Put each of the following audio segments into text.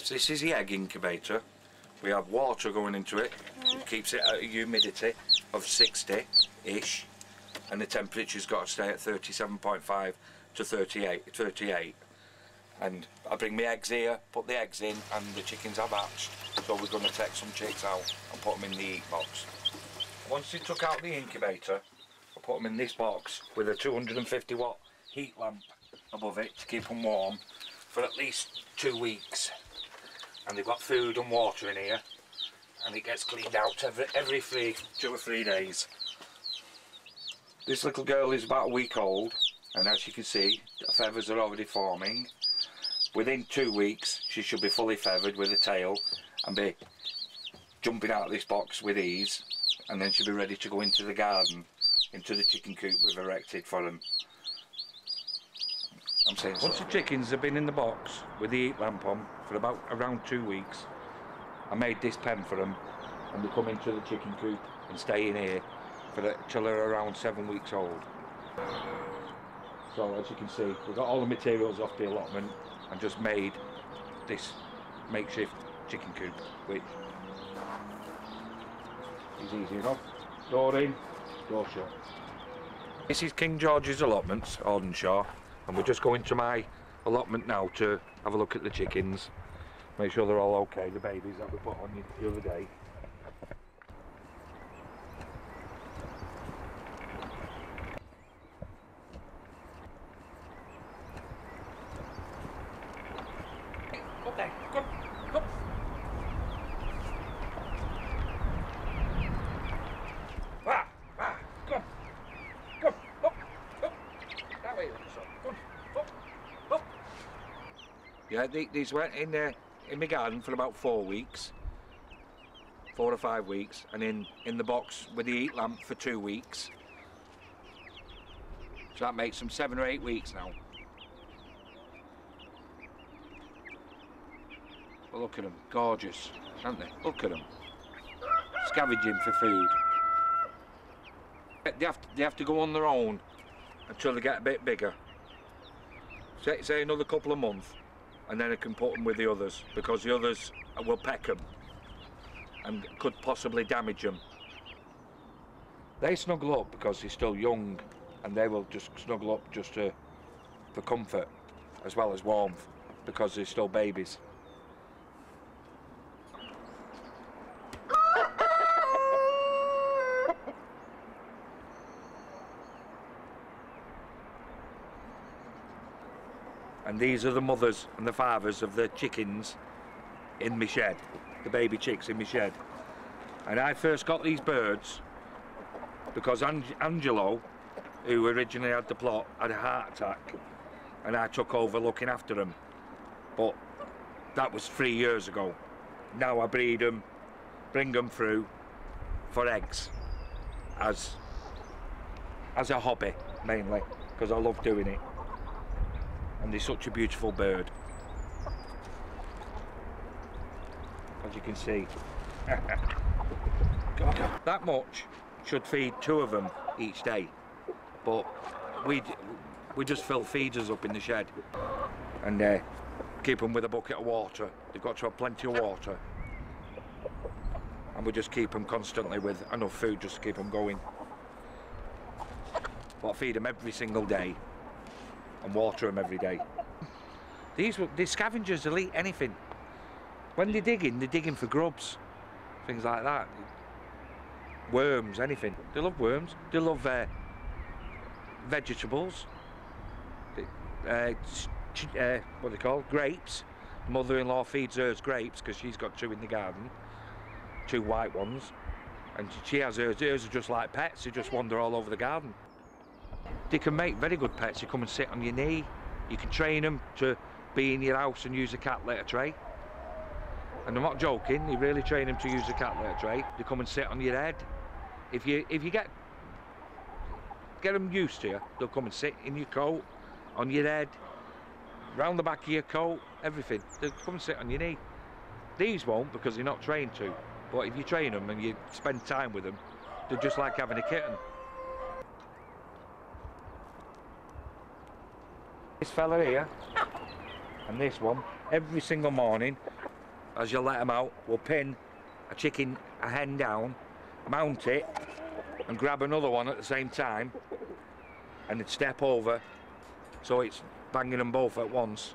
This is the egg incubator. We have water going into it. It keeps it at a humidity of 60-ish, and the temperature's got to stay at 37.5 to 38. And I bring my eggs here, put the eggs in, and the chickens have hatched. So we're going to take some chicks out and put them in the heat box. Once you took out the incubator, I put them in this box with a 250 watt heat lamp above it to keep them warm for at least 2 weeks. And they've got food and water in here, and it gets cleaned out every 2 or 3 days. This little girl is about a week old, and as you can see, the feathers are already forming. Within 2 weeks she should be fully feathered with a tail and be jumping out of this box with ease, and then she'll be ready to go into the garden, into the chicken coop we've erected for them. Once the chickens have been in the box with the heat lamp on for about around 2 weeks, I made this pen for them, and they come into the chicken coop and stay in here till they're around 7 weeks old. So as you can see, we've got all the materials off the allotment and just made this makeshift chicken coop, which is easy enough. Door in, door shut. This is King George's allotments, Aldenshaw. And we're just going to my allotment now to have a look at the chickens, make sure they're all okay, the babies that we put on the other day. Okay, come. Yeah, these went in my garden for about 4 weeks, 4 or 5 weeks, and in the box with the heat lamp for 2 weeks. So that makes them 7 or 8 weeks now. But look at them, gorgeous, aren't they? Look at them, scavenging for food. They have to go on their own until they get a bit bigger. Say another couple of months, and then I can put them with the others, because the others will peck them and could possibly damage them. They snuggle up because they're still young, and they will just snuggle up just for comfort as well as warmth, because they're still babies. And these are the mothers and the fathers of the chickens in my shed, the baby chicks in my shed. And I first got these birds because Angelo, who originally had the plot, had a heart attack, and I took over looking after them. But that was 3 years ago. Now I breed them, bring them through for eggs as a hobby mainly, because I love doing it. And they're such a beautiful bird, as you can see. That much should feed 2 of them each day, but we just fill feeders up in the shed and keep them with a bucket of water. They've got to have plenty of water, and we just keep them constantly with enough food just to keep them going. But I feed them every single day and water them every day. These scavengers will eat anything. When they're digging for grubs, things like that. Worms, anything. They love worms. They love vegetables. What are they called? Grapes. Mother-in-law feeds hers grapes because she's got 2 in the garden, 2 white ones, and she has hers. Hers are just like pets. They just wander all over the garden. They can make very good pets. They come and sit on your knee. You can train them to be in your house and use a cat litter tray. And I'm not joking, you really train them to use a cat litter tray. They come and sit on your head. If you get them used to you, they'll come and sit in your coat, on your head, round the back of your coat, everything. They'll come and sit on your knee. These won't, because they're not trained to. But if you train them and you spend time with them, they're just like having a kitten. This fella here and this one, every single morning as you let them out, we'll pin a hen down, mount it, and grab another one at the same time, and then step over, so it's banging them both at once,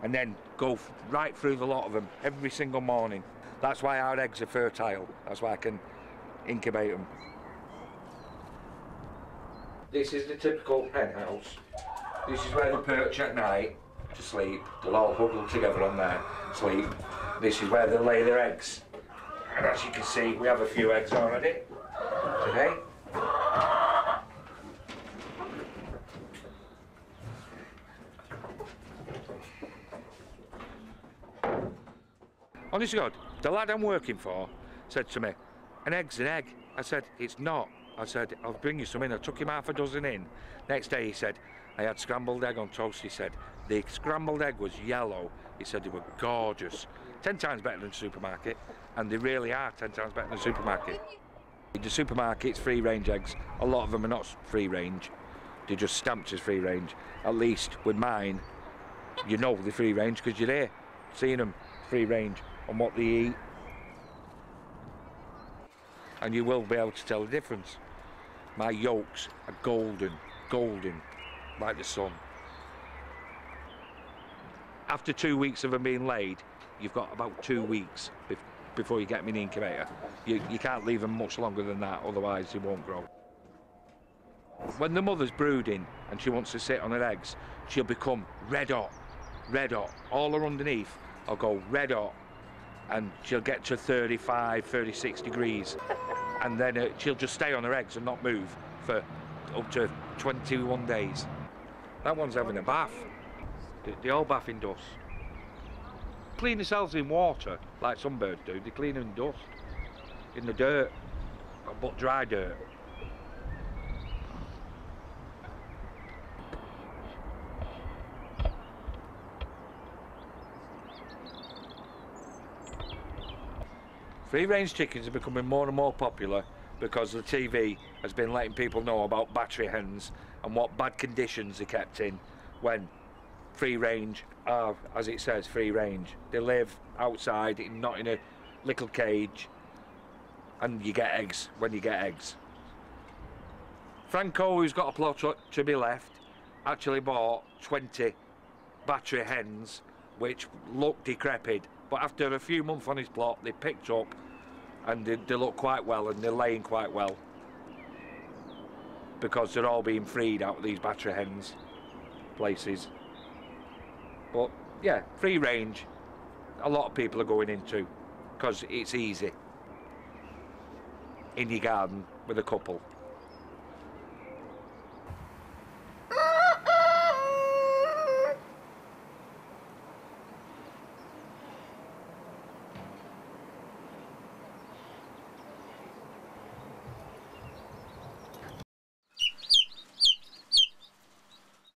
and then go right through the lot of them every single morning. That's why our eggs are fertile. That's why I can incubate them. This is the typical hen house. This is where they perch at night to sleep. They'll all huddle together on there, sleep. This is where they lay their eggs. And as you can see, we have a few eggs already today. Honest to God, the lad I'm working for said to me, an egg's an egg. I said, it's not. I said, I'll bring you some in. I took him half a dozen in. Next day he said, I had scrambled egg on toast. He said, the scrambled egg was yellow. He said they were gorgeous. 10 times better than the supermarket, and they really are 10 times better than the supermarket. The supermarket's free range eggs. A lot of them are not free range. They're just stamped as free range. At least with mine, you know they're free range because you're there, seeing them free range on what they eat. And you will be able to tell the difference. My yolks are golden, like the sun. After 2 weeks of them being laid, you've got about 2 weeks before you get them in the incubator. You can't leave them much longer than that, otherwise they won't grow. When the mother's brooding and she wants to sit on her eggs, she'll become red hot. All her underneath will go red hot, and she'll get to 35, 36 degrees. And then she'll just stay on her eggs and not move for up to 21 days. That one's having a bath. They all bath in dust. Clean themselves in water, like some birds do. They clean in dust, in the dirt, but dry dirt. Free-range chickens are becoming more and more popular because the TV has been letting people know about battery hens and what bad conditions they're kept in when free-range are, as it says, free-range. They live outside, not in a little cage, and you get eggs when you get eggs. Franco, who's got a plot to be left, actually bought 20 battery hens which look decrepit, but after a few months on his plot they picked up and they look quite well and they're laying quite well because they're all being freed out of these battery hens places. But yeah, free range a lot of people are going into because it's easy in your garden with a couple.